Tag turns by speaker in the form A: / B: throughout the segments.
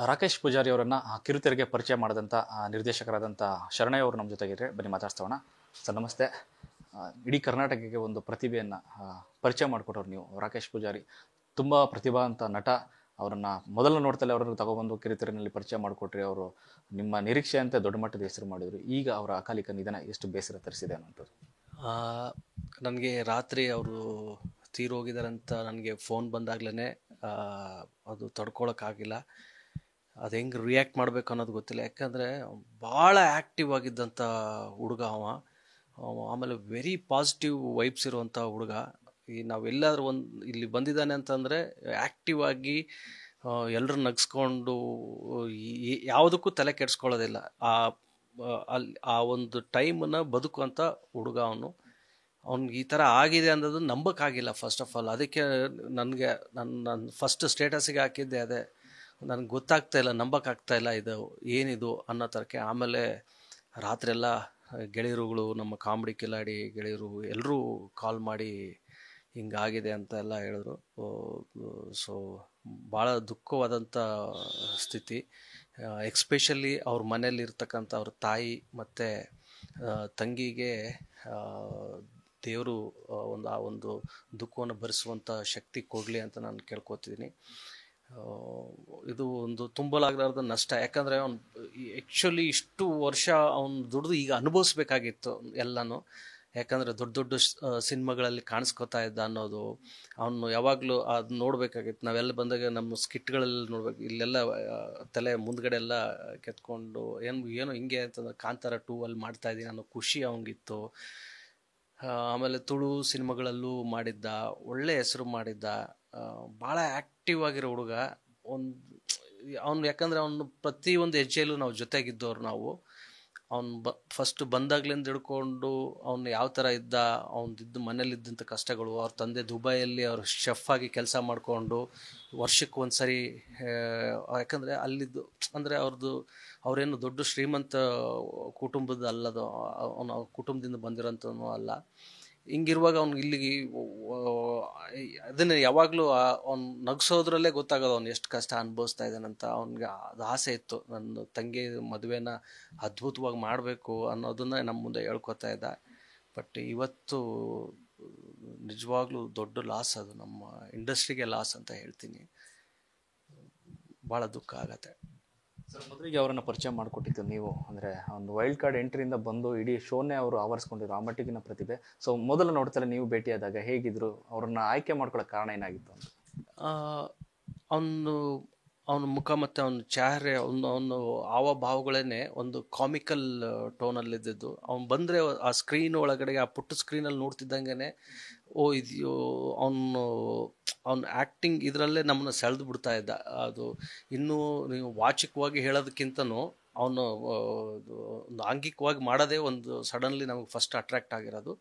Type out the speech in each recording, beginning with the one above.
A: ರಾಕೇಶ್ ಪೂಜಾರಿ ಅವರನ್ನ ಕಿರುತೆರೆಗೆ ಪರಿಚಯ ಮಾಡಿದಂಥ ನಿರ್ದೇಶಕರಾದಂಥ ಶರಣಯ್ಯ ಅವರು ನಮ್ಮ ಜೊತೆಗಿದ್ರೆ ಬನ್ನಿ ಮಾತಾಡ್ಸೋಣ. ಸರ್ ನಮಸ್ತೆ. ಇಡೀ ಕರ್ನಾಟಕಕ್ಕೆ ಒಂದು ಪ್ರತಿಭೆಯನ್ನು ಪರಿಚಯ ಮಾಡಿಕೊಟ್ಟವ್ರು ನೀವು. ರಾಕೇಶ್ ಪೂಜಾರಿ ತುಂಬ ಪ್ರತಿಭಾವಂತ ನಟ. ಅವರನ್ನು ಮೊದಲ ನೋಡ್ತಲೇ ಅವರನ್ನು ತಗೊಬಂದು ಕಿರುತೆರೆಯಲ್ಲಿ ಪರಿಚಯ ಮಾಡಿಕೊಟ್ರಿ. ಅವರು ನಿಮ್ಮ ನಿರೀಕ್ಷೆಯಂತೆ ದೊಡ್ಡ ಮಟ್ಟದ ಹೆಸರು ಮಾಡಿದರು. ಈಗ ಅವರ ಅಕಾಲಿಕ ನಿಧನ ಎಷ್ಟು ಬೇಸರ ತರಿಸಿದೆ ಅನ್ನೋಂಥದ್ದು.
B: ನನಗೆ ರಾತ್ರಿ ಅವರು ತೀರೋಗಿದಾರಂತ ನನಗೆ ಫೋನ್ ಬಂದಾಗ್ಲೇ ಅದು ತಡ್ಕೊಳಕ್ಕಾಗಿಲ್ಲ. ಅದು ಹೆಂಗೆ ರಿಯಾಕ್ಟ್ ಮಾಡಬೇಕು ಅನ್ನೋದು ಗೊತ್ತಿಲ್ಲ. ಯಾಕಂದರೆ ಭಾಳ ಆ್ಯಕ್ಟಿವ್ ಆಗಿದ್ದಂಥ ಹುಡುಗ ಅವ. ಆಮೇಲೆ ವೆರಿ ಪಾಸಿಟಿವ್ ವೈಬ್ಸ್ ಇರುವಂಥ ಹುಡುಗ. ಈ ನಾವೆಲ್ಲಾದ್ರೂ ಇಲ್ಲಿ ಬಂದಿದ್ದಾನೆ ಅಂತಂದರೆ ಆ್ಯಕ್ಟಿವ್ ಆಗಿ ಎಲ್ಲರೂ ನಗಿಸ್ಕೊಂಡು ಯಾವುದಕ್ಕೂ ತಲೆ ಕೆಡಿಸ್ಕೊಳ್ಳೋದಿಲ್ಲ. ಆ ಒಂದು ಟೈಮನ್ನು ಬದುಕುವಂಥ ಹುಡುಗ ಅವನು. ಅವ್ನಿಗೆ ಈ ಥರ ಆಗಿದೆ ಅನ್ನೋದು ನಂಬಕ್ಕಾಗಿಲ್ಲ ಫಸ್ಟ್ ಆಫ್ ಆಲ್. ಅದಕ್ಕೆ ನನ್ನ ಫಸ್ಟ್ ಸ್ಟೇಟಸಿಗೆ ಹಾಕಿದ್ದೆ ಅದೇ. ನನಗೆ ಗೊತ್ತಾಗ್ತಾಯಿಲ್ಲ, ನಂಬಕ್ಕಾಗ್ತಾಯಿಲ್ಲ ಇದು ಏನಿದು ಅನ್ನೋ ಥರಕ್ಕೆ. ಆಮೇಲೆ ರಾತ್ರಿಯೆಲ್ಲ ಗೆಳೆಯರುಗಳು, ನಮ್ಮ ಕಾಮಿಡಿ ಕಿಲಾಡಿ ಗೆಳೆಯರು ಎಲ್ಲರೂ ಕಾಲ್ ಮಾಡಿ ಹಿಂಗಾಗಿದೆ ಅಂತ ಎಲ್ಲ ಹೇಳಿದ್ರು. ಸೊ ಭಾಳ ದುಃಖವಾದಂಥ ಸ್ಥಿತಿ. ಎಕ್ಸ್ಪೆಷಲಿ ಅವ್ರ ಮನೇಲಿರ್ತಕ್ಕಂಥ ಅವ್ರ ತಾಯಿ ಮತ್ತು ತಂಗಿಗೆ ದೇವರು ಆ ಒಂದು ದುಃಖವನ್ನು ಭರಿಸುವಂಥ ಶಕ್ತಿ ಕೊಡಲಿ ಅಂತ ನಾನು ಕೇಳ್ಕೊತಿದ್ದೀನಿ. ಇದು ಒಂದು ತುಂಬಲಾಗಲಾರ್ದ ನಷ್ಟ. ಯಾಕಂದರೆ ಅವ್ನು ಆ್ಯಕ್ಚುಲಿ ಇಷ್ಟು ವರ್ಷ ಅವ್ನು ದುಡ್ದು ಈಗ ಅನುಭವಿಸ್ಬೇಕಾಗಿತ್ತು ಎಲ್ಲನೂ. ಯಾಕಂದರೆ ದೊಡ್ಡ ದೊಡ್ಡ ಸಿನಿಮಾಗಳಲ್ಲಿ ಕಾಣಿಸ್ಕೊತಾ ಇದ್ದ ಅನ್ನೋದು ಅವನು ಯಾವಾಗಲೂ ಅದು ನೋಡಬೇಕಾಗಿತ್ತು. ನಾವೆಲ್ಲ ಬಂದಾಗ ನಮ್ಮ ಸ್ಕಿಟ್ಗಳಲ್ಲಿ ನೋಡ್ಬೇಕು. ಇಲ್ಲೆಲ್ಲ ತಲೆ ಮುಂದ್ಗಡೆ ಎಲ್ಲ ಕೆತ್ಕೊಂಡು ಏನೋ ಹಿಂಗೆ ಅಂತಂದ್ರೆ ಕಾಂತಾರ 2 ಅಲ್ಲಿ ಮಾಡ್ತಾಯಿದ್ದೀನಿ ಅನ್ನೋ ಖುಷಿ ಅವನಿಗಿತ್ತು. ಆಮೇಲೆ ತುಳು ಸಿನಿಮಾಗಳಲ್ಲೂ ಮಾಡಿದ್ದ, ಒಳ್ಳೆ ಹೆಸರು ಮಾಡಿದ್ದ, ಭಾಳ ಆ್ಯಕ್ಟಿವ್ ಆಗಿರೋ ಹುಡುಗ. ಅವ್ನು ಯಾಕಂದರೆ ಅವನು ಪ್ರತಿಯೊಂದು ಹೆಜ್ಜೆಯಲ್ಲೂ ನಾವು ಜೊತೆಗಿದ್ದವ್ರು ನಾವು. ಅವ್ನು ಫಸ್ಟ್ ಬಂದಾಗ್ಲಿಂದ ಹಿಡ್ಕೊಂಡು ಅವ್ನು ಯಾವ ಥರ ಇದ್ದ, ಅವನದಿದ್ದು ಮನೇಲಿದ್ದಂಥ ಕಷ್ಟಗಳು. ಅವ್ರ ತಂದೆ ದುಬೈಯಲ್ಲಿ ಅವ್ರು ಶೆಫ್ ಆಗಿ ಕೆಲಸ ಮಾಡಿಕೊಂಡು ವರ್ಷಕ್ಕೆ ಒಂದು ಸರಿ, ಯಾಕಂದರೆ ಅಲ್ಲಿದ್ದು ಅಂದರೆ ಅವರೇನು ದೊಡ್ಡ ಶ್ರೀಮಂತ ಕುಟುಂಬದ ಅಲ್ಲದು, ಅವನ ಕುಟುಂಬದಿಂದ ಬಂದಿರೋಂಥವನು ಅಲ್ಲ. ಹಿಂಗಿರುವಾಗ ಅವ್ನು ಇಲ್ಲಿಗೆ ಅದನ್ನೇ ಯಾವಾಗಲೂ ಅವ್ನು ನಗಿಸೋದ್ರಲ್ಲೇ ಗೊತ್ತಾಗೋದು ಅವ್ನು ಎಷ್ಟು ಕಷ್ಟ ಅನುಭವಿಸ್ತಾ ಇದ್ದಾನಂತ. ಅವ್ನಿಗೆ ಅದು ಆಸೆ ಇತ್ತು, ನನ್ನ ತಂಗಿ ಮದುವೆನ ಅದ್ಭುತವಾಗಿ ಮಾಡಬೇಕು ಅನ್ನೋದನ್ನ ನಮ್ಮ ಮುಂದೆ ಹೇಳ್ಕೊತಾ ಇದ್ದ. ಬಟ್ ಇವತ್ತು ನಿಜವಾಗ್ಲೂ ದೊಡ್ಡ ಲಾಸ್, ಅದು ನಮ್ಮ ಇಂಡಸ್ಟ್ರಿಗೆ ಲಾಸ್ ಅಂತ ಹೇಳ್ತೀನಿ. ಭಾಳ ದುಃಖ ಆಗತ್ತೆ.
A: ಸರ್ ಮೊದಲಿಗೆ ಅವರನ್ನು ಪರಿಚಯ ಮಾಡಿಕೊಟ್ಟಿದ್ದು ನೀವು. ಅಂದರೆ ಒಂದು ವೈಲ್ಡ್ ಕಾರ್ಡ್ ಎಂಟ್ರಿಯಿಂದ ಬಂದು ಇಡೀ ಶೋನೇ ಅವರು ಆವರಿಸ್ಕೊಂಡಿದ್ರು, ಆ ಮಟ್ಟಿಗಿನ ಪ್ರತಿಭೆ. ಸೊ ಮೊದಲು ನೋಡ್ತಾರೆ ನೀವು ಭೇಟಿಯಾದಾಗ ಹೇಗಿದ್ರು, ಅವ್ರನ್ನ ಆಯ್ಕೆ ಮಾಡ್ಕೊಳ್ಳೋಕೆ ಕಾರಣ ಏನಾಗಿತ್ತು ಅಂತ?
B: ಅವನ ಮುಖ ಮತ್ತು ಅವನ ಚಾಹರೆ, ಅವನು ಹಾವಭಾವಗಳೇ ಒಂದು ಕಾಮಿಕಲ್ ಟೋನಲ್ಲಿದ್ದು. ಅವ್ನು ಬಂದರೆ ಆ ಸ್ಕ್ರೀನ್ ಒಳಗಡೆಗೆ, ಆ ಪುಟ್ಟ ಸ್ಕ್ರೀನಲ್ಲಿ ನೋಡ್ತಿದ್ದಂಗೆ ಇದು ಅವನು ಆ್ಯಕ್ಟಿಂಗ್ ಇದರಲ್ಲೇ ನಮ್ಮನ್ನು ಸೆಳೆದು ಬಿಡ್ತಾ ಇದ್ದ. ಅದು ಇನ್ನೂ ನೀವು ವಾಚಿಕವಾಗಿ ಹೇಳೋದಕ್ಕಿಂತನೂ ಅವನು ಒಂದು ಆಂಗಿಕವಾಗಿ ಮಾಡೋದೇ ಒಂದು ಸಡನ್ಲಿ ನಮಗೆ ಫಸ್ಟ್ ಅಟ್ರ್ಯಾಕ್ಟ್ ಆಗಿರೋದು.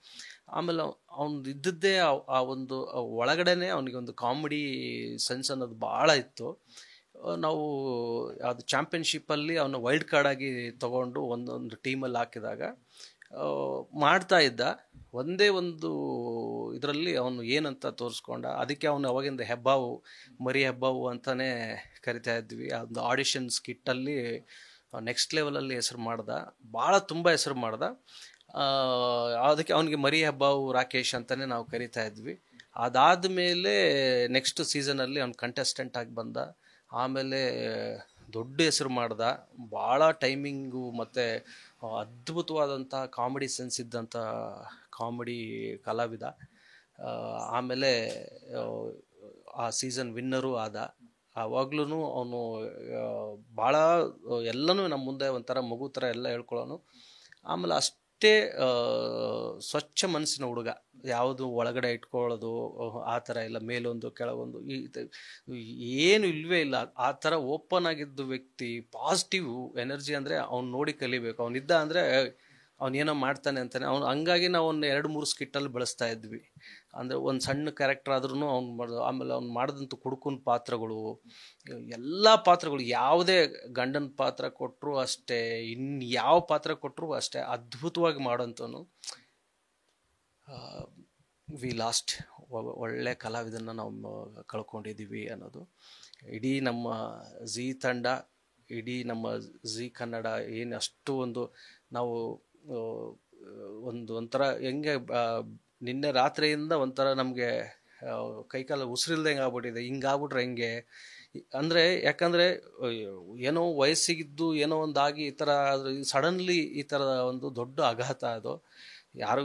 B: ಆಮೇಲೆ ಅವ್ನು ಇದ್ದದ್ದೇ ಆ ಒಂದು ಒಳಗಡೆನೆ ಅವನಿಗೆ ಒಂದು ಕಾಮಿಡಿ ಸೆನ್ಸ್ ಅನ್ನೋದು ಭಾಳ ಇತ್ತು. ನಾವು ಅದು ಚಾಂಪಿಯನ್ಶಿಪ್ಪಲ್ಲಿ ಅವನು ವೈಲ್ಡ್ ಕಾರ್ಡಾಗಿ ತೊಗೊಂಡು ಒಂದೊಂದು ಟೀಮಲ್ಲಿ ಹಾಕಿದಾಗ ಮಾಡ್ತಾ ಇದ್ದ. ಒಂದೇ ಒಂದು ಇದರಲ್ಲಿ ಅವನು ಏನಂತ ತೋರಿಸ್ಕೊಂಡ. ಅದಕ್ಕೆ ಅವನು ಅವಾಗಿಂದ ಹೆಬ್ಬಾವು, ಮರಿ ಹೆಬ್ಬಾವು ಅಂತಲೇ ಕರಿತಾ ಇದ್ವಿ. ಒಂದು ಆಡಿಷನ್ ಸ್ಕಿಟ್ಟಲ್ಲಿ ನೆಕ್ಸ್ಟ್ ಲೆವೆಲಲ್ಲಿ ಹೆಸರು ಮಾಡ್ದ, ಭಾಳ ತುಂಬ ಹೆಸರು ಮಾಡ್ದ. ಅದಕ್ಕೆ ಅವನಿಗೆ ಮರಿ ಹೆಬ್ಬಾವು ರಾಕೇಶ್ ಅಂತಲೇ ನಾವು ಕರಿತಾ ಇದ್ವಿ. ಅದಾದಮೇಲೆ ನೆಕ್ಸ್ಟ್ ಸೀಸನಲ್ಲಿ ಅವ್ನು ಕಂಟೆಸ್ಟೆಂಟ್ ಆಗಿ ಬಂದ. ಆಮೇಲೆ ದೊಡ್ಡ ಹೆಸರು ಮಾಡ್ದ. ಭಾಳ ಟೈಮಿಂಗು ಮತ್ತು ಅದ್ಭುತವಾದಂಥ ಕಾಮಿಡಿ ಸೆನ್ಸ್ ಇದ್ದಂಥ ಕಾಮಿಡಿ ಕಲಾವಿದ. ಆಮೇಲೆ ಆ ಸೀಸನ್ ವಿನ್ನರು ಆದ. ಆವಾಗ್ಲೂ ಅವನು ಭಾಳ ಎಲ್ಲನೂ ನಮ್ಮ ಮುಂದೆ ಒಂಥರ ಮಗು ಥರ ಎಲ್ಲ ಹೇಳ್ಕೊಳ್ಳೋನು. ಆಮೇಲೆ ಅಷ್ಟೇ ಸ್ವಚ್ಛ ಮನಸ್ಸಿನ ಹುಡುಗ. ಯಾವುದು ಒಳಗಡೆ ಇಟ್ಕೊಳ್ಳೋದು ಆ ಥರ ಇಲ್ಲ, ಮೇಲೊಂದು ಕೆಳಗೊಂದು ಏನು ಇಲ್ಲವೇ ಇಲ್ಲ. ಆ ಥರ ಓಪನ್ ಆಗಿದ್ದು ವ್ಯಕ್ತಿ. ಪಾಸಿಟಿವ್ ಎನರ್ಜಿ ಅಂದರೆ ಅವ್ನು ನೋಡಿ ಕಲಿಬೇಕು. ಅವನಿದ್ದ ಅಂದರೆ ಅವನೇನೋ ಮಾಡ್ತಾನೆ ಅಂತಾನೆ. ಹಂಗಾಗಿ ನಾವು ಒಂದು 2-3 ಸ್ಕಿಟ್ಟಲ್ಲಿ ಬಳಸ್ತಾ ಇದ್ವಿ. ಅಂದರೆ ಒಂದು ಸಣ್ಣ ಕ್ಯಾರೆಕ್ಟರ್ ಆದ್ರೂ ಆಮೇಲೆ ಅವ್ನು ಮಾಡಿದಂಥ ಕುಡುಕನ ಪಾತ್ರಗಳು, ಎಲ್ಲ ಪಾತ್ರಗಳು, ಯಾವುದೇ ಗಂಡನ ಪಾತ್ರ ಕೊಟ್ಟರು ಅಷ್ಟೇ, ಯಾವ ಪಾತ್ರ ಕೊಟ್ಟರು ಅಷ್ಟೇ ಅದ್ಭುತವಾಗಿ ಮಾಡೋಂಥವನು. ವಿ ಲಾಸ್ಟ್ ಒಳ್ಳೆ ಕಲಾವಿದನ್ನು ನಾವು ಕಳ್ಕೊಂಡಿದ್ದೀವಿ ಅನ್ನೋದು. ಇಡೀ ನಮ್ಮ ಝೀ ತಂಡ, ಇಡೀ ನಮ್ಮ ಝೀ ಕನ್ನಡ ಏನು ಅಷ್ಟು ಒಂದು ನಾವು ಆ, ಒಂಥರ ಹೆಂಗೆ ನಿನ್ನೆ ರಾತ್ರಿಯಿಂದ ಒಂಥರ ನಮಗೆ ಕೈಕಾಲ ಉಸಿರಿಲ್ದಂಗೆ ಆಗ್ಬಿಟ್ಟಿದೆ. ಹಿಂಗಾಗ್ಬಿಟ್ರೆ ಹೆಂಗೆ ಅಂದರೆ, ಯಾಕಂದರೆ ಏನೋ ವಯಸ್ಸಿಗಿದ್ದು ಏನೋ ಒಂದಾಗಿ ಈ ಥರ ಸಡನ್ಲಿ ಈ ಥರದ ಒಂದು ದೊಡ್ಡ ಆಘಾತ ಅದು. ಯಾರು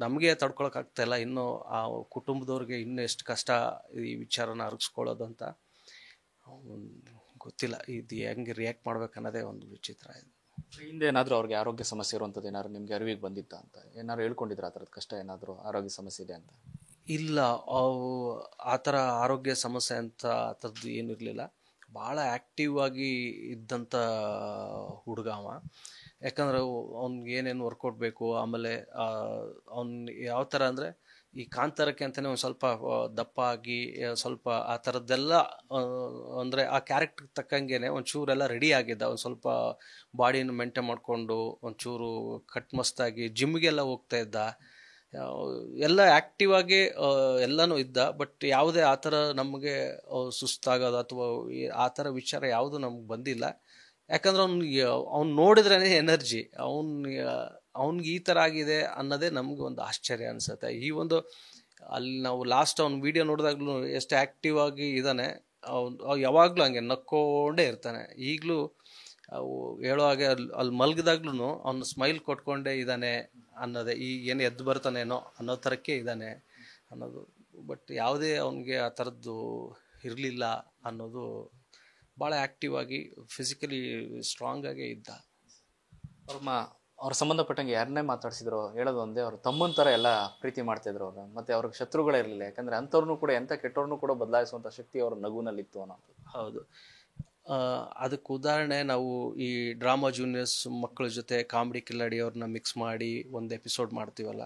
B: ನಮಗೆ ತಡ್ಕೊಳಕ್ಕಾಗ್ತಾಯಿಲ್ಲ, ಇನ್ನು ಆ ಕುಟುಂಬದವ್ರಿಗೆ ಇನ್ನೂ ಎಷ್ಟು ಕಷ್ಟ ಈ ವಿಚಾರನ ಅರಗಿಸ್ಕೊಳ್ಳೋದು ಅಂತ ಗೊತ್ತಿಲ್ಲ. ಇದು ಹೆಂಗೆ ರಿಯಾಕ್ಟ್ ಮಾಡ್ಬೇಕನ್ನೋದೇ ಒಂದು ವಿಚಿತ್ರ ಇದೆ.
A: ಹಿಂದೆ ಏನಾದರೂ ಅವ್ರಿಗೆ ಆರೋಗ್ಯ ಸಮಸ್ಯೆ ಇರುವಂಥದ್ದು ಏನಾದ್ರು ನಿಮಗೆ ಅರಿವಿಗೆ ಬಂದಿತ್ತ ಅಂತ ಏನಾದ್ರು ಹೇಳ್ಕೊಂಡಿದ್ರೆ ಆ ಥರದ ಕಷ್ಟ ಏನಾದರೂ ಆರೋಗ್ಯ ಸಮಸ್ಯೆ ಇದೆ ಅಂತ?
B: ಇಲ್ಲ, ಅವು ಆ ಥರ ಆರೋಗ್ಯ ಸಮಸ್ಯೆ ಅಂತ ಆ ಥರದ್ದು ಏನಿರಲಿಲ್ಲ. ಭಾಳ ಆ್ಯಕ್ಟಿವ್ ಆಗಿ ಇದ್ದಂಥ ಹುಡುಗ ಅವ. ಯಾಕಂದರೆ ಅವ್ನಿಗೆ ಏನೇನು ವರ್ಕೌಟ್ ಬೇಕು, ಆಮೇಲೆ ಅವ್ನು ಯಾವ ಥರ ಅಂದರೆ ಈ ಕಾಂತಾರಕ್ಕೆ ಅಂತಲೇ ಒಂದು ಸ್ವಲ್ಪ ದಪ್ಪ ಆಗಿ ಸ್ವಲ್ಪ ಆ ಥರದ್ದೆಲ್ಲ ಅಂದರೆ ಆ ಕ್ಯಾರೆಕ್ಟರ್ ತಕ್ಕಂಗೆ ಒಂಚೂರೆಲ್ಲ ರೆಡಿ ಆಗಿದ್ದ. ಒಂದು ಸ್ವಲ್ಪ ಬಾಡಿನ ಮೇಂಟೈನ್ ಮಾಡಿಕೊಂಡು ಒಂಚೂರು ಕಟ್ ಮಸ್ತಾಗಿ ಜಿಮ್ಗೆಲ್ಲ ಹೋಗ್ತಾ ಇದ್ದ. ಎಲ್ಲ ಆ್ಯಕ್ಟಿವ್ ಆಗಿ ಎಲ್ಲನೂ ಇದ್ದ. ಬಟ್ ಯಾವುದೇ ಆ ಥರ ನಮಗೆ ಸುಸ್ತಾಗೋದು ಅಥವಾ ಆ ಥರ ವಿಚಾರ ಯಾವುದೂ ನಮ್ಗೆ ಬಂದಿಲ್ಲ. ಯಾಕಂದ್ರೆ ಅವ್ನು ನೋಡಿದ್ರೇ ಎನರ್ಜಿ, ಅವ್ನಿಗೆ ಈ ಥರ ಆಗಿದೆ ಅನ್ನೋದೇ ನಮ್ಗೆ ಒಂದು ಆಶ್ಚರ್ಯ ಅನಿಸುತ್ತೆ. ಈ ಒಂದು ಅಲ್ಲಿ ನಾವು ಲಾಸ್ಟ್ ಅವ್ನ ವಿಡಿಯೋ ನೋಡಿದಾಗ್ಲೂ ಎಷ್ಟು ಆ್ಯಕ್ಟಿವ್ ಆಗಿ ಇದ್ದಾನೆ. ಅವ್ನು ಯಾವಾಗಲೂ ಹಂಗೆ ನಕ್ಕೊಂಡೇ ಇರ್ತಾನೆ. ಈಗಲೂ ಹೇಳೋ ಹಾಗೆ ಅಲ್ಲಿ ಮಲಗಿದಾಗ್ಲೂ ಅವ್ನು ಸ್ಮೈಲ್ ಕೊಟ್ಕೊಂಡೇ ಇದ್ದಾನೆ ಅನ್ನೋದೇ. ಈಗ ಏನು ಎದ್ದು ಬರ್ತಾನೇನೋ ಅನ್ನೋ ಥರಕ್ಕೆ ಇದ್ದಾನೆ ಅನ್ನೋದು. ಬಟ್ ಯಾವುದೇ ಅವನಿಗೆ ಆ ಥರದ್ದು ಇರಲಿಲ್ಲ ಅನ್ನೋದು. ಭಾಳ ಆ್ಯಕ್ಟಿವ್ ಆಗಿ ಫಿಸಿಕಲಿ ಸ್ಟ್ರಾಂಗ್ ಆಗೇ ಇದ್ದ.
A: ಅವ್ರ ಸಂಬಂಧಪಟ್ಟಂಗೆ ಯಾರನ್ನೇ ಮಾತಾಡ್ಸಿದ್ರು ಹೇಳೋದು ಒಂದೇ, ಅವ್ರು ತಮ್ಮನ ಥರ ಎಲ್ಲ ಪ್ರೀತಿ ಮಾಡ್ತಾಯಿದ್ರು ಅವ್ರು. ಮತ್ತು ಅವ್ರಿಗೆ ಶತ್ರುಗಳೇ ಇರಲಿಲ್ಲ. ಯಾಕಂದರೆ ಅಂಥವ್ರನ್ನೂ ಕೂಡ ಎಂಥ ಕೆಟ್ಟವ್ರನ್ನೂ ಕೂಡ ಬದಲಾಯಿಸುವಂಥ ಶಕ್ತಿ ಅವ್ರ ನಗುನಲ್ಲಿತ್ತು ಅನ್ನೋದು.
B: ಹೌದು. ಅದಕ್ಕೆ ಉದಾಹರಣೆ ನಾವು ಈ ಡ್ರಾಮಾ ಜೂನಿಯರ್ಸ್ ಮಕ್ಕಳ ಜೊತೆ ಕಾಮಿಡಿ ಕಿಲಾಡಿ ಅವ್ರನ್ನ ಮಿಕ್ಸ್ ಮಾಡಿ ಒಂದು ಎಪಿಸೋಡ್ ಮಾಡ್ತೀವಲ್ಲ,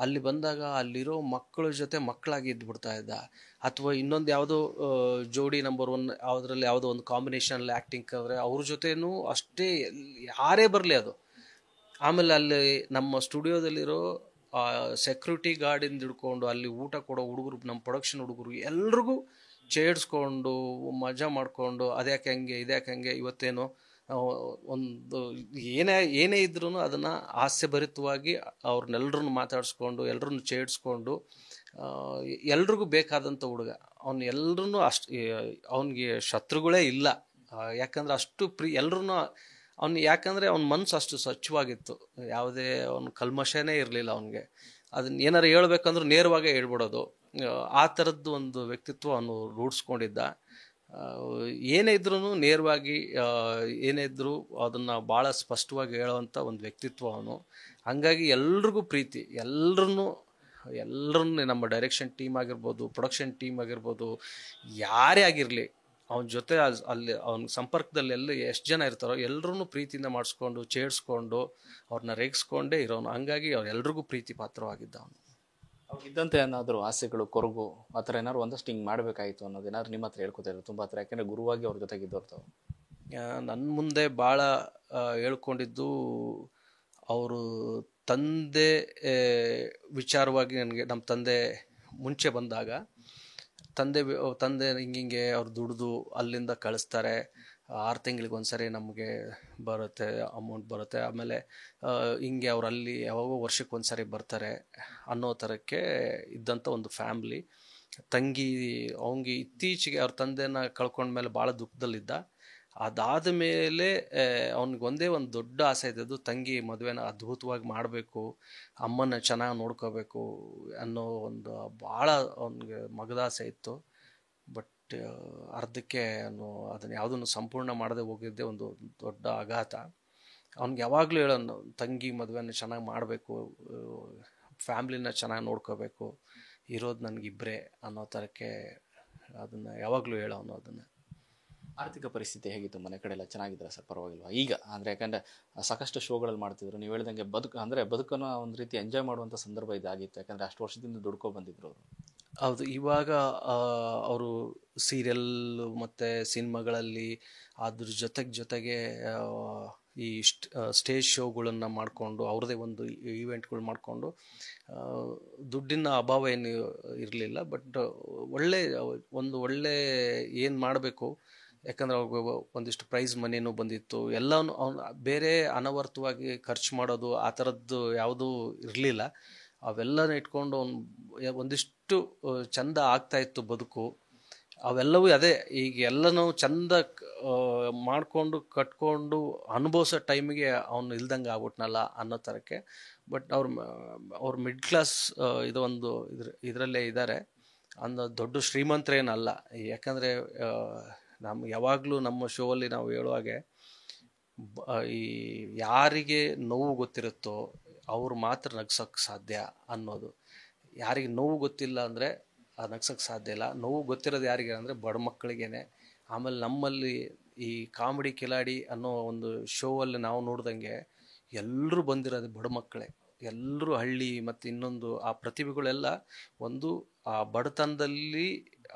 B: ಅಲ್ಲಿ ಬಂದಾಗ ಅಲ್ಲಿರೋ ಮಕ್ಕಳ ಜೊತೆ ಮಕ್ಕಳಾಗಿ ಇದ್ಬಿಡ್ತಾ ಇದ್ದ. ಅಥವಾ ಇನ್ನೊಂದು ಯಾವುದೋ ಜೋಡಿ ನಂಬರ್ 1 ಯಾವುದ್ರಲ್ಲಿ ಯಾವುದೋ ಒಂದು ಕಾಂಬಿನೇಷನಲ್ಲಿ ಆ್ಯಕ್ಟಿಂಗ್ ಆದರೆ ಅವ್ರ ಜೊತೆನೂ ಅಷ್ಟೇ, ಯಾರೇ ಬರಲಿ ಅದು. ಆಮೇಲೆ ಅಲ್ಲಿ ನಮ್ಮ ಸ್ಟುಡಿಯೋದಲ್ಲಿರೋ ಸೆಕ್ಯೂರಿಟಿ ಗಾರ್ಡಿಂದ ಹಿಡ್ಕೊಂಡು ಅಲ್ಲಿ ಊಟ ಕೊಡೋ ಹುಡುಗರು, ನಮ್ಮ ಪ್ರೊಡಕ್ಷನ್ ಹುಡುಗರು ಎಲ್ರಿಗೂ ಚೇಡ್ಸ್ಕೊಂಡು ಮಜಾ ಮಾಡಿಕೊಂಡು ಅದ್ಯಾಕೆ ಹಂಗೆ ಇದ್ಯಾಕೆ ಹಂಗೆ ಇವತ್ತೇನು ಒಂದು ಏನೇ ಇದ್ರೂ ಅದನ್ನು ಹಾಸ್ಯಭರಿತವಾಗಿ ಅವ್ರನ್ನೆಲ್ಲರನ್ನು ಮಾತಾಡಿಸ್ಕೊಂಡು ಎಲ್ಲರನ್ನು ಚೇಡ್ಸ್ಕೊಂಡು ಎಲ್ರಿಗೂ ಬೇಕಾದಂಥ ಹುಡುಗ ಅವ್ನು. ಎಲ್ಲರೂ ಅಷ್ಟು ಅವನಿಗೆ ಶತ್ರುಗಳೇ ಇಲ್ಲ. ಯಾಕಂದರೆ ಅಷ್ಟು ಎಲ್ಲರೂ ಅವ್ನು, ಯಾಕಂದರೆ ಅವ್ನ ಮನಸ್ಸು ಅಷ್ಟು ಸ್ವಚ್ಛವಾಗಿತ್ತು. ಯಾವುದೇ ಅವ್ನ ಕಲ್ಮಶನೇ ಇರಲಿಲ್ಲ ಅವನಿಗೆ. ಅದನ್ನ ಏನಾರು ಹೇಳ್ಬೇಕಂದ್ರೂ ನೇರವಾಗೇ ಹೇಳ್ಬಿಡೋದು. ಆ ಥರದ್ದು ಒಂದು ವ್ಯಕ್ತಿತ್ವ ಅವನು ರೂಢಿಸ್ಕೊಂಡಿದ್ದ. ಏನೇ ಇದ್ರೂ ನೇರವಾಗಿ ಏನೇ ಇದ್ದರೂ ಅದನ್ನು ಭಾಳ ಸ್ಪಷ್ಟವಾಗಿ ಹೇಳೋವಂಥ ಒಂದು ವ್ಯಕ್ತಿತ್ವ ಅವನು. ಹಾಗಾಗಿ ಎಲ್ರಿಗೂ ಪ್ರೀತಿ. ಎಲ್ಲರನ್ನೂ ನಮ್ಮ ಡೈರೆಕ್ಷನ್ ಟೀಮ್ ಆಗಿರ್ಬೋದು, ಪ್ರೊಡಕ್ಷನ್ ಟೀಮ್ ಆಗಿರ್ಬೋದು, ಯಾರೇ ಆಗಿರಲಿ ಅವನ ಜೊತೆ ಅಲ್ಲಿ ಅವನ ಸಂಪರ್ಕದಲ್ಲಿ ಎಷ್ಟು ಜನ ಇರ್ತಾರೋ ಎಲ್ಲರೂ ಪ್ರೀತಿಯಿಂದ ಮಾಡಿಸ್ಕೊಂಡು ಚೇಡ್ಸ್ಕೊಂಡು ಅವ್ರನ್ನ ರೇಗಿಸ್ಕೊಂಡೇ ಇರೋನು. ಹಂಗಾಗಿ ಅವ್ರೆಲ್ರಿಗೂ ಪ್ರೀತಿ ಪಾತ್ರವಾಗಿದ್ದ ಅವನು.
A: ಅವ್ರಿಗಿದ್ದಂತೆ ಏನಾದರೂ ಆಸೆಗಳು, ಕೊರಗು ಆ ಥರ ಏನಾದ್ರು ಒಂದಷ್ಟು ಹಿಂಗೆ ಮಾಡಬೇಕಾಯಿತು ಅನ್ನೋದು ಏನಾದ್ರು ನಿಮ್ಮ ಹತ್ರ ಹೇಳ್ಕೊತಾಯಿದ್ರು ತುಂಬ ಹತ್ರ? ಯಾಕೆಂದರೆ ಗುರುವಾಗಿ ಅವ್ರ ಜೊತೆಗಿದ್ದೋರ್ತಾವೆ.
B: ನನ್ನ ಮುಂದೆ ಭಾಳ ಹೇಳ್ಕೊಂಡಿದ್ದು ಅವರು ತಂದೆ ವಿಚಾರವಾಗಿ. ನನಗೆ ನಮ್ಮ ತಂದೆ ಮುಂಚೆ ಬಂದಾಗ ತಂದೆ ಹಿಂಗೆ ಅವ್ರು ದುಡಿದು ಅಲ್ಲಿಂದ ಕಳಿಸ್ತಾರೆ. 6 ತಿಂಗಳಿಗೆ ಒಂದ್ಸರಿ ನಮಗೆ ಬರುತ್ತೆ, ಅಮೌಂಟ್ ಬರುತ್ತೆ. ಆಮೇಲೆ ಹಿಂಗೆ ಅವ್ರು ಅಲ್ಲಿ ಯಾವಾಗೋ ವರ್ಷಕ್ಕೆ ಒಂದ್ಸರಿ ಬರ್ತಾರೆ ಅನ್ನೋ ಥರಕ್ಕೆ ಇದ್ದಂಥ ಒಂದು ಫ್ಯಾಮ್ಲಿ. ತಂಗಿ ಅವನಿಗೆ ಇತ್ತೀಚೆಗೆ ಅವ್ರ ತಂದೆನ ಕಳ್ಕೊಂಡ್ಮೇಲೆ ಭಾಳ ದುಃಖದಲ್ಲಿದ್ದ. ಅದಾದ ಮೇಲೆ ಅವ್ನಿಗೊಂದೇ ಒಂದು ದೊಡ್ಡ ಆಸೆ ಇದೆ, ಅದು ತಂಗಿ ಮದುವೆನ ಅದ್ಭುತವಾಗಿ ಮಾಡಬೇಕು, ಅಮ್ಮನ ಚೆನ್ನಾಗಿ ನೋಡ್ಕೋಬೇಕು ಅನ್ನೋ ಒಂದು ಭಾಳ ಅವನಿಗೆ ಮಗದಾಸೆ ಇತ್ತು. ಬಟ್ ಅರ್ಧಕ್ಕೆ ಅದನ್ನು ಯಾವುದನ್ನು ಸಂಪೂರ್ಣ ಮಾಡದೆ ಹೋಗಿದ್ದೆ ಒಂದು ದೊಡ್ಡ ಆಘಾತ. ಅವ್ನಿಗೆ ಯಾವಾಗಲೂ ಹೇಳೋನು, ತಂಗಿ ಮದುವೆನ ಚೆನ್ನಾಗಿ ಮಾಡಬೇಕು, ಫ್ಯಾಮ್ಲಿನ ಚೆನ್ನಾಗಿ ನೋಡ್ಕೋಬೇಕು, ಇರೋದು ನನಗಿಬ್ಬರೇ ಅನ್ನೋ ಥರಕ್ಕೆ ಅದನ್ನು ಯಾವಾಗಲೂ ಹೇಳೋನು ಅದನ್ನು.
A: ಆರ್ಥಿಕ ಪರಿಸ್ಥಿತಿ ಹೇಗಿತ್ತು ಮನೆ ಕಡೆ ಎಲ್ಲ ಚೆನ್ನಾಗಿದ್ರೆ ಸರ್, ಪರವಾಗಿಲ್ವಾ ಈಗ? ಅಂದರೆ ಯಾಕಂದರೆ ಸಾಕಷ್ಟು ಶೋಗಳಲ್ಲಿ ಮಾಡ್ತಿದ್ರು, ನೀವು ಹೇಳ್ದಂಗೆ ಬದುಕನ್ನು ಒಂದು ರೀತಿ ಎಂಜಾಯ್ ಮಾಡುವಂಥ ಸಂದರ್ಭ ಇದಾಗಿತ್ತು, ಯಾಕಂದರೆ ಅಷ್ಟು ವರ್ಷದಿಂದ ದುಡ್ಕೊ ಬಂದಿದ್ರು ಅವರು.
B: ಹೌದು, ಇವಾಗ ಅವರು ಸೀರಿಯಲ್ ಮತ್ತು ಸಿನಿಮಾಗಳಲ್ಲಿ ಅದ್ರ ಜೊತೆಗೆ ಈ ಸ್ಟೇಜ್ ಶೋಗಳನ್ನು ಮಾಡಿಕೊಂಡು ಅವ್ರದ್ದೇ ಒಂದು ಈವೆಂಟ್ಗಳು ಮಾಡಿಕೊಂಡು ದುಡ್ಡಿನ ಅಭಾವ ಏನು ಇರಲಿಲ್ಲ. ಬಟ್ ಒಳ್ಳೆ ಏನು ಮಾಡಬೇಕು, ಯಾಕಂದ್ರೆ ಅವ್ರಿಗೆ ಒಂದಿಷ್ಟು ಪ್ರೈಸ್ ಮನಿನೂ ಬಂದಿತ್ತು, ಎಲ್ಲನೂ ಅವ್ನು ಬೇರೆ ಅನವರ್ತವಾಗಿ ಖರ್ಚು ಮಾಡೋದು ಆ ಥರದ್ದು ಯಾವುದೂ ಇರಲಿಲ್ಲ. ಅವೆಲ್ಲನ ಇಟ್ಕೊಂಡು ಒಂದಿಷ್ಟು ಚಂದ ಆಗ್ತಾಯಿತ್ತು ಬದುಕು. ಅವೆಲ್ಲವೂ ಅದೇ ಈಗ ಎಲ್ಲನೂ ಚಂದ ಮಾಡಿಕೊಂಡು ಕಟ್ಕೊಂಡು ಅನುಭವಿಸೋ ಟೈಮಿಗೆ ಅವನು ಇಲ್ದಂಗೆ ಆಗ್ಬಿಟ್ನಲ್ಲ ಅನ್ನೋ ಥರಕ್ಕೆ. ಬಟ್ ಅವ್ರ ಮಿಡ್ ಕ್ಲಾಸ್ ಇದರಲ್ಲೇ ಇದ್ದಾರೆ, ಅನ್ನೋ ದೊಡ್ಡ ಶ್ರೀಮಂತರೇನಲ್ಲ. ಯಾಕಂದರೆ ಯಾವಾಗಲೂ ನಮ್ಮ ಶೋ ಅಲ್ಲಿ ನಾವು ಹೇಳುವಾಗೆ ಈ ಯಾರಿಗೆ ನೋವು ಗೊತ್ತಿರುತ್ತೋ ಅವ್ರು ಮಾತ್ರ ನಗ್ಸೋಕ್ಕೆ ಸಾಧ್ಯ ಅನ್ನೋದು. ಯಾರಿಗೆ ನೋವು ಗೊತ್ತಿಲ್ಲ ಅಂದರೆ ನಗ್ಸೋಕ್ಕೆ ಸಾಧ್ಯ ಇಲ್ಲ. ನೋವು ಗೊತ್ತಿರೋದು ಯಾರಿಗೆ ಅಂದರೆ ಬಡ ಮಕ್ಕಳಿಗೇನೆ. ಆಮೇಲೆ ನಮ್ಮಲ್ಲಿ ಈ ಕಾಮಿಡಿ ಕಿಲಾಡಿ ಅನ್ನೋ ಒಂದು ಶೋ ಅಲ್ಲಿ ನಾವು ನೋಡ್ದಂಗೆ ಎಲ್ಲರೂ ಬಂದಿರೋದು ಬಡ ಮಕ್ಕಳೇ. ಎಲ್ಲರೂ ಹಳ್ಳಿ ಮತ್ತು ಇನ್ನೊಂದು ಆ ಪ್ರತಿಭೆಗಳೆಲ್ಲ ಒಂದು ಆ ಬಡತನದಲ್ಲಿ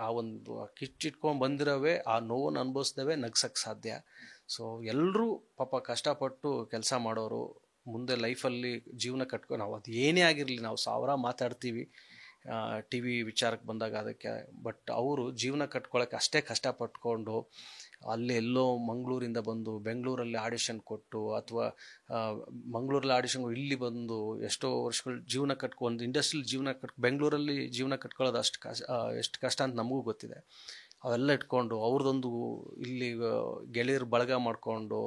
B: ಆ ಒಂದು ಕಿಚ್ಚಿಟ್ಕೊಂಡು ಬಂದಿರೋವೇ, ಆ ನೋವನ್ನು ಅನುಭವಿಸ್ದವೇ ನಗ್ಸೋಕ್ಕೆ ಸಾಧ್ಯ. ಸೊ ಎಲ್ಲರೂ ಪಾಪ ಕಷ್ಟಪಟ್ಟು ಕೆಲಸ ಮಾಡೋರು, ಮುಂದೆ ಲೈಫಲ್ಲಿ ಜೀವನ ಕಟ್ಕೊಂಡು ನಾವು ಅದು ಏನೇ ಆಗಿರಲಿ, ನಾವು ಸಾವಿರ ಮಾತಾಡ್ತೀವಿ ಟಿ ವಿ ವಿಚಾರಕ್ಕೆ ಬಂದಾಗ ಅದಕ್ಕೆ. ಬಟ್ ಅವರು ಜೀವನ ಕಟ್ಕೊಳ್ಳೋಕೆ ಅಷ್ಟೇ ಕಷ್ಟಪಟ್ಕೊಂಡು ಅಲ್ಲಿ ಎಲ್ಲೋ ಮಂಗಳೂರಿಂದ ಬಂದು ಬೆಂಗಳೂರಲ್ಲಿ ಆಡಿಷನ್ ಕೊಟ್ಟು, ಅಥವಾ ಮಂಗಳೂರಲ್ಲಿ ಆಡಿಷನ್ ಇಲ್ಲಿ ಬಂದು ಎಷ್ಟೋ ವರ್ಷಗಳು ಜೀವನ ಒಂದು ಇಂಡಸ್ಟ್ರಿಯಲ್ಲಿ ಜೀವನ ಬೆಂಗಳೂರಲ್ಲಿ ಜೀವನ ಕಟ್ಕೊಳ್ಳೋದು ಎಷ್ಟು ಕಷ್ಟ ಅಂತ ನಮಗೂ ಗೊತ್ತಿದೆ. ಅವೆಲ್ಲ ಇಟ್ಕೊಂಡು ಅವ್ರದ್ದೊಂದು ಇಲ್ಲಿ ಗೆಳೆಯರು ಬಳಗ ಮಾಡಿಕೊಂಡು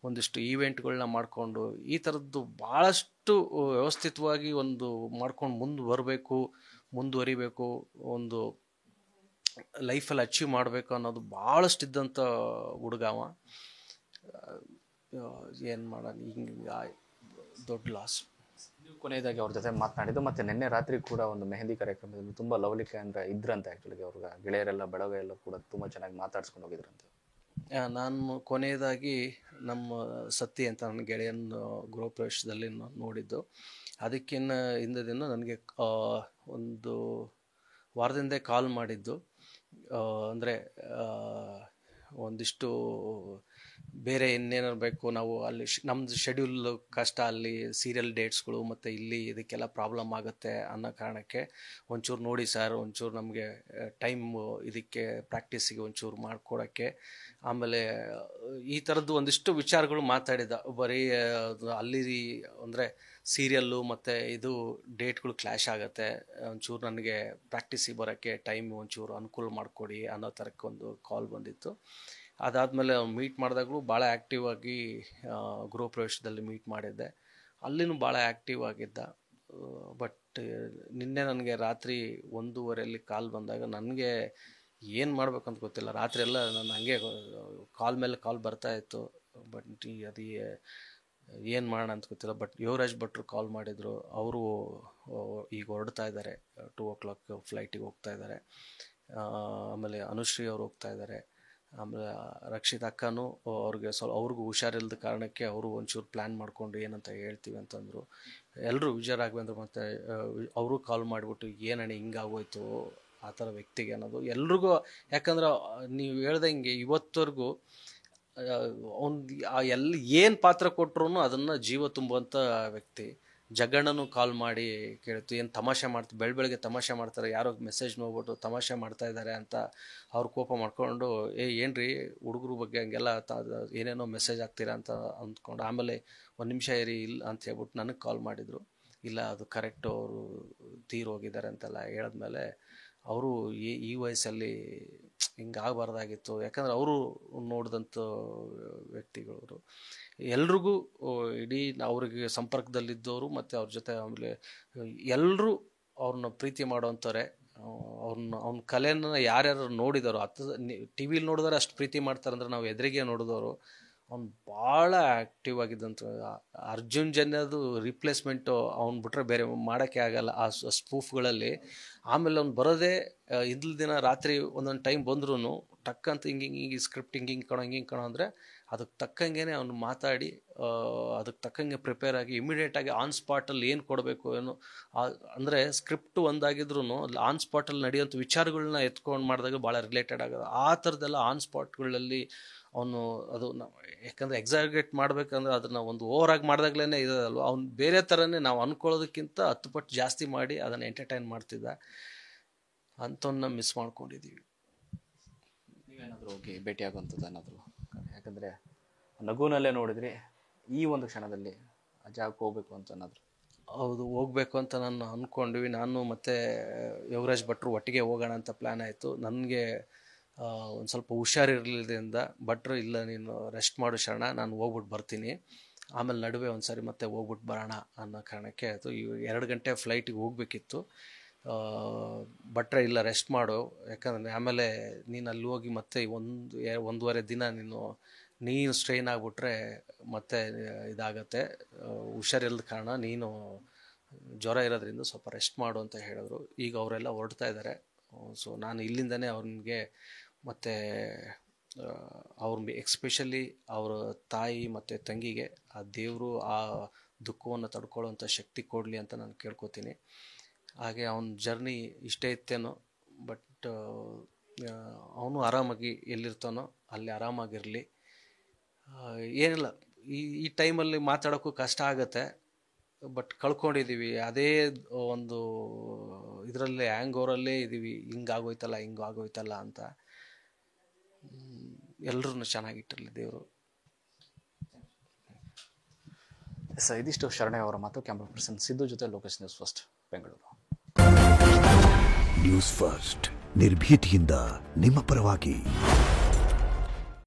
B: ಒಂದಿಷ್ಟು ಈವೆಂಟ್ಗಳನ್ನ ಮಾಡಿಕೊಂಡು ಈ ಥರದ್ದು ಭಾಳಷ್ಟು ವ್ಯವಸ್ಥಿತವಾಗಿ ಒಂದು ಮಾಡ್ಕೊಂಡು ಮುಂದುವರಿಬೇಕು, ಒಂದು ಲೈಫಲ್ಲಿ ಅಚೀವ್ ಮಾಡಬೇಕು ಅನ್ನೋದು ಭಾಳಷ್ಟು ಇದ್ದಂಥ ಹುಡುಗವ. ಏನು ಮಾಡೋಣ, ಹಿಂಗೆ ದೊಡ್ಡ ಲಾಸ್.
A: ನೀವು ಕೊನೆಯದಾಗಿ ಅವ್ರ ಜೊತೆ ಮಾತನಾಡಿದ್ದು, ಮತ್ತು ನಿನ್ನೆ ರಾತ್ರಿ ಕೂಡ ಒಂದು ಮೆಹಂದಿ ಕಾರ್ಯಕ್ರಮದಲ್ಲಿ ತುಂಬ ಲವಲಿಕೆ ಅಂದರೆ ಇದ್ರಂತೆ. ಆ್ಯಕ್ಚುಲಿಗೆ ಅವ್ರಿಗೆ ಗೆಳೆಯರೆಲ್ಲ ಬಳಗ ಎಲ್ಲ ಕೂಡ ತುಂಬ ಚೆನ್ನಾಗಿ ಮಾತಾಡ್ಸ್ಕೊಂಡು ಹೋಗಿದ್ರಂತೆ.
B: ನಾನು ಕೊನೆಯದಾಗಿ ನಮ್ಮ ಸತ್ತಿ ಅಂತ ನನ್ನ ಗೆಳೆಯನ ಗೃಹ ಪ್ರವೇಶದಲ್ಲಿ ನೋಡಿದ್ದು. ಅದಕ್ಕಿಂತ ಹಿಂದೆ ದಿನ ನನಗೆ ಒಂದು ವಾರದಿಂದ ಕಾಲ್ ಮಾಡಿದ್ದು. ಅಂದರೆ ಒಂದಿಷ್ಟು ಬೇರೆ ಇನ್ನೇನಾರು ಬೇಕು, ನಾವು ಅಲ್ಲಿ ನಮ್ಮದು ಶೆಡ್ಯೂಲ್ ಕಷ್ಟ, ಅಲ್ಲಿ ಸೀರಿಯಲ್ ಡೇಟ್ಸ್ಗಳು ಮತ್ತು ಇಲ್ಲಿ ಇದಕ್ಕೆಲ್ಲ ಪ್ರಾಬ್ಲಮ್ ಆಗುತ್ತೆ ಅನ್ನೋ ಕಾರಣಕ್ಕೆ ಒಂಚೂರು ನೋಡಿ ಸರ್, ಒಂಚೂರು ನಮಗೆ ಟೈಮು ಇದಕ್ಕೆ ಪ್ರಾಕ್ಟೀಸಿಗೆ ಒಂಚೂರು ಮಾಡಿಕೊಡೋಕ್ಕೆ. ಆಮೇಲೆ ಈ ಥರದ್ದು ಒಂದಿಷ್ಟು ವಿಚಾರಗಳು ಮಾತಾಡಿದ. ಬರೀ ಅಲ್ಲಿ ಅಂದರೆ ಸೀರಿಯಲ್ಲು ಮತ್ತು ಇದು ಡೇಟ್ಗಳು ಕ್ಲ್ಯಾಶ್ ಆಗುತ್ತೆ, ಒಂಚೂರು ನನಗೆ ಪ್ರಾಕ್ಟೀಸಿಗೆ ಬರೋಕ್ಕೆ ಟೈಮ್ ಒಂಚೂರು ಅನುಕೂಲ ಮಾಡಿಕೊಡಿ ಅನ್ನೋ ಥರಕ್ಕೆ ಒಂದು ಕಾಲ್ ಬಂದಿತ್ತು. ಅದಾದಮೇಲೆ ಮೀಟ್ ಮಾಡಿದಾಗಲೂ ಭಾಳ ಆ್ಯಕ್ಟಿವ್ ಆಗಿ ಗೃಹ ಪ್ರವೇಶದಲ್ಲಿ ಮೀಟ್ ಮಾಡಿದ್ದೆ, ಅಲ್ಲಿನೂ ಭಾಳ ಆ್ಯಕ್ಟಿವ್ ಆಗಿದ್ದ. ಬಟ್ ನಿನ್ನೆ ನನಗೆ ರಾತ್ರಿ 1:30 ಕಾಲ್ ಬಂದಾಗ ನನಗೆ ಏನು ಮಾಡ್ಬೇಕಂತ ಗೊತ್ತಿಲ್ಲ. ರಾತ್ರಿ ಎಲ್ಲ ನಾನು ಹಾಗೆ ಕಾಲ್ ಮೇಲೆ ಕಾಲ್ ಬರ್ತಾಯಿತ್ತು. ಬಟ್ ಅದು ಏನು ಮಾಡೋಣ ಅಂತ ಗೊತ್ತಿಲ್ಲ. ಬಟ್ ಯುವರಾಜ್ ಭಟ್ರು ಕಾಲ್ ಮಾಡಿದರು. ಅವರು ಈಗ ಹೊರಡ್ತಾ ಇದ್ದಾರೆ, 2 o'clock ಫ್ಲೈಟಿಗೆ ಹೋಗ್ತಾ ಇದ್ದಾರೆ. ಆಮೇಲೆ ಅನುಶ್ರೀ ಅವರು ಹೋಗ್ತಾ ಇದ್ದಾರೆ. ಆಮೇಲೆ ರಕ್ಷಿತ್ ಅಕ್ಕನೂ ಅವ್ರಿಗೂ ಹುಷಾರಿಲ್ಲದ ಕಾರಣಕ್ಕೆ ಅವರು ಒಂಚೂರು ಪ್ಲ್ಯಾನ್ ಮಾಡಿಕೊಂಡು ಏನಂತ ಹೇಳ್ತೀವಿ ಅಂತಂದರು. ಎಲ್ಲರೂ ವಿಜಯ ರಾಘವೇಂದ್ರ ಮತ್ತು ಅವರು ಕಾಲ್ ಮಾಡಿಬಿಟ್ಟು ಏನಣ್ಣ ಹಿಂಗಾಗೋಯ್ತು ಆ ಥರ ವ್ಯಕ್ತಿಗೆ ಅನ್ನೋದು ಎಲ್ರಿಗೂ. ಯಾಕಂದ್ರೆ ನೀವು ಹೇಳ್ದಂಗೆ ಇವತ್ತವರೆಗೂ ಏನು ಪಾತ್ರ ಕೊಟ್ಟರು ಅದನ್ನು ಜೀವ ತುಂಬುವಂಥ ವ್ಯಕ್ತಿ. ಜಗಣ್ಣನು ಕಾಲ್ ಮಾಡಿ ಕೇಳ್ತು, ಏನು ತಮಾಷೆ ಮಾಡ್ತೀವಿ, ಬೆಳಗ್ಗೆ ತಮಾಷೆ ಮಾಡ್ತಾರೆ, ಯಾರೋ ಮೆಸೇಜ್ ನೋಡ್ಬಿಟ್ಟು ತಮಾಷೆ ಮಾಡ್ತಾ ಇದ್ದಾರೆ ಅಂತ ಅವ್ರು ಕೋಪ ಮಾಡ್ಕೊಂಡು, ಏನ್ರಿ ಹುಡುಗರು ಬಗ್ಗೆ ಹಂಗೆಲ್ಲ ಏನೇನೋ ಮೆಸೇಜ್ ಆಗ್ತೀರಾ ಅಂತ ಅಂದ್ಕೊಂಡು, ಆಮೇಲೆ 1 ನಿಮಿಷ ಇರಿ ಇಲ್ಲ ಅಂತ ಹೇಳ್ಬಿಟ್ಟು ನನಗೆ ಕಾಲ್ ಮಾಡಿದರು. ಇಲ್ಲ ಅದು ಕರೆಕ್ಟು, ಅವರು ತೀರೋಗಿದ್ದಾರೆ ಅಂತೆಲ್ಲ ಹೇಳಿದ್ಮೇಲೆ ಅವರು ಈ ವಯಸ್ಸಲ್ಲಿ ಹಿಂಗಾಗಬಾರ್ದಾಗಿತ್ತು. ಯಾಕಂದರೆ ಅವರು ನೋಡಿದಂಥ ವ್ಯಕ್ತಿಗಳು ಎಲ್ರಿಗೂ ಇಡೀ ಅವ್ರಿಗೆ ಸಂಪರ್ಕದಲ್ಲಿದ್ದವರು ಮತ್ತು ಅವ್ರ ಜೊತೆ ಆಮೇಲೆ ಎಲ್ಲರೂ ಅವ್ರನ್ನ ಪ್ರೀತಿ ಮಾಡೋವಂಥವ್ರೆ. ಅವ್ನ ಕಲೆನ ಯಾರ್ಯಾರು ನೋಡಿದಾರೋ ಟಿ ವಿಲಿ ನೋಡಿದ್ರೆ ಅಷ್ಟು ಪ್ರೀತಿ ಮಾಡ್ತಾರಂದ್ರೆ ನಾವು ಎದುರಿಗೆ ನೋಡಿದವರು. ಅವ್ನು ಭಾಳ ಆ್ಯಕ್ಟಿವ್ ಆಗಿದ್ದಂಥ ಅರ್ಜುನ್ ಜನ್ಯದು ರಿಪ್ಲೇಸ್ಮೆಂಟು ಅವ್ನು ಬಿಟ್ರೆ ಬೇರೆ ಮಾಡೋಕ್ಕೆ ಆಗಲ್ಲ ಆ ಸ್ಪೂಫ್ಗಳಲ್ಲಿ. ಆಮೇಲೆ ಅವ್ನು ಬರೋದೇ ಹಿಂದಿನ ದಿನ ರಾತ್ರಿ ಒಂದೊಂದು ಟೈಮ್ ಬಂದ್ರೂ ಟಕ್ ಅಂತ ಹಿಂಗೆ ಸ್ಕ್ರಿಪ್ಟ್ ಹಿಂಗೆ ಕಣೋ ಅಂದರೆ ಅದಕ್ಕೆ ತಕ್ಕಂಗೆ ಅವ್ನು ಮಾತಾಡಿ ಅದಕ್ಕೆ ತಕ್ಕಂಗೆ ಪ್ರಿಪೇರ್ ಆಗಿ ಇಮಿಡಿಯೇಟಾಗಿ ಆನ್ ಸ್ಪಾಟಲ್ಲಿ ಏನು ಕೊಡಬೇಕು ಏನು ಅಂದರೆ ಸ್ಕ್ರಿಪ್ಟು ಒಂದಾಗಿದ್ರೂ ಆನ್ ಸ್ಪಾಟಲ್ಲಿ ನಡೆಯುವಂಥ ವಿಚಾರಗಳನ್ನ ಎತ್ಕೊಂಡು ಮಾಡಿದಾಗ ಭಾಳ ರಿಲೇಟೆಡ್ ಆಗೋದು. ಆ ಥರದ್ದೆಲ್ಲ ಆನ್ ಸ್ಪಾಟ್ಗಳಲ್ಲಿ ಅವನು ಅದು ಯಾಕಂದರೆ ಎಕ್ಸಾಗ್ರೇಟ್ ಮಾಡಬೇಕಂದ್ರೆ ಅದನ್ನು ಒಂದು ಓವರಾಗಿ ಮಾಡಿದಾಗ್ಲೇ ಇದಲ್ವ, ಅವ್ನು ಬೇರೆ ಥರನೇ ನಾವು ಅಂದ್ಕೊಳ್ಳೋದಕ್ಕಿಂತ 10 ಪಟ್ಟು ಜಾಸ್ತಿ ಮಾಡಿ ಅದನ್ನು ಎಂಟರ್ಟೈನ್ ಮಾಡ್ತಿದ್ದ. ಅಂಥವನ್ನ ಮಿಸ್ ಮಾಡ್ಕೊಂಡಿದ್ದೀವಿ.
A: ನೀವೇನಾದರೂ ಹೋಗಿ ಭೇಟಿಯಾಗುವಂಥದ್ದು ಏನಾದರೂ? ಯಾಕಂದರೆ ನಗುನಲ್ಲೇ ನೋಡಿದ್ರಿ, ಈ ಒಂದು ಕ್ಷಣದಲ್ಲಿ ಆ ಜಾಗಕ್ಕೆ ಹೋಗ್ಬೇಕು ಅಂತ ಏನಾದರೂ?
B: ಹೌದು, ಹೋಗ್ಬೇಕು ಅಂತ ನಾನು ಅಂದ್ಕೊಂಡ್ವಿ. ನಾನು ಮತ್ತು ಯೋಗರಾಜ್ ಭಟ್ರು ಒಟ್ಟಿಗೆ ಹೋಗೋಣ ಅಂತ ಪ್ಲ್ಯಾನ್ ಆಯಿತು. ನನಗೆ ಒಂದು ಸ್ವಲ್ಪ ಹುಷಾರಿರಲಿಲ್ಲದಿಂದ ಭಟ್ರು ಇಲ್ಲ ನೀನು ರೆಸ್ಟ್ ಮಾಡು ಶರಣ, ನಾನು ಹೋಗ್ಬಿಟ್ಟು ಬರ್ತೀನಿ, ಆಮೇಲೆ ನಡುವೆ ಒಂದು ಸಾರಿ ಮತ್ತೆ ಹೋಗ್ಬಿಟ್ಟು ಬರೋಣ ಅನ್ನೋ ಕಾರಣಕ್ಕೆ ಆಯಿತು. 2 ಗಂಟೆ ಫ್ಲೈಟಿಗೆ ಹೋಗಬೇಕಿತ್ತು. ಭಟ್ರೆ ಇಲ್ಲ ರೆಸ್ಟ್ ಮಾಡು, ಯಾಕಂದರೆ ಆಮೇಲೆ ನೀನು ಅಲ್ಲಿ ಹೋಗಿ ಮತ್ತೆ 1.5 ದಿನ ನೀನು ಸ್ಟ್ರೈನ್ ಆಗಿಬಿಟ್ರೆ ಮತ್ತೆ ಇದಾಗತ್ತೆ, ಹುಷಾರಿಲ್ಲದ ಕಾರಣ ನೀನು ಜ್ವರ ಇರೋದ್ರಿಂದ ಸ್ವಲ್ಪ ರೆಸ್ಟ್ ಮಾಡು ಅಂತ ಹೇಳಿದ್ರು. ಈಗ ಅವರೆಲ್ಲ ಹೊರಡ್ತಾ ಇದ್ದಾರೆ. ಸೊ ನಾನು ಇಲ್ಲಿಂದನೇ ಅವ್ರಿಗೆ ಮತ್ತು ಅವ್ರ ಎಕ್ಸ್ಪೆಷಲಿ ಅವರ ತಾಯಿ ಮತ್ತು ತಂಗಿಗೆ ಆ ದೇವರು ಆ ದುಃಖವನ್ನು ತಡ್ಕೊಳ್ಳೋವಂಥ ಶಕ್ತಿ ಕೊಡಲಿ ಅಂತ ನಾನು ಕೇಳ್ಕೊತೀನಿ. ಹಾಗೆ ಅವನ ಜರ್ನಿ ಇಷ್ಟೇ ಇತ್ತೇನೋ, ಬಟ್ ಅವನು ಆರಾಮಾಗಿ ಎಲ್ಲಿರ್ತಾನೋ ಅಲ್ಲಿ ಆರಾಮಾಗಿರಲಿ. ಏನಿಲ್ಲ, ಈ ಟೈಮಲ್ಲಿ ಮಾತಾಡೋಕ್ಕೂ ಕಷ್ಟ ಆಗುತ್ತೆ, ಬಟ್ ಕಳ್ಕೊಂಡಿದ್ದೀವಿ ಅದೇ ಒಂದು ಇದರಲ್ಲೇ ಹ್ಯಾಂಗ್ ಓವರಲ್ಲೇ ಇದ್ದೀವಿ, ಹಿಂಗಾಗೋಯ್ತಲ್ಲ ಅಂತ. ಎಲ್ಲರೂ ಚೆನ್ನಾಗಿಟ್ಟಿರಲಿ ದೇವರು.
A: ಇದಿಷ್ಟು ಶರಣಯ್ಯ ಅವರ ಮಾತು. ಕ್ಯಾಮ್ರಾ ಪರ್ಸನ್ ಸಿದ್ದು ಜೊತೆ Lokesh, news first Bengaluru.
C: News first ನಿರ್ಭೀತಿಯಿಂದ ನಿಮ್ಮ ಪರವಾಗಿ.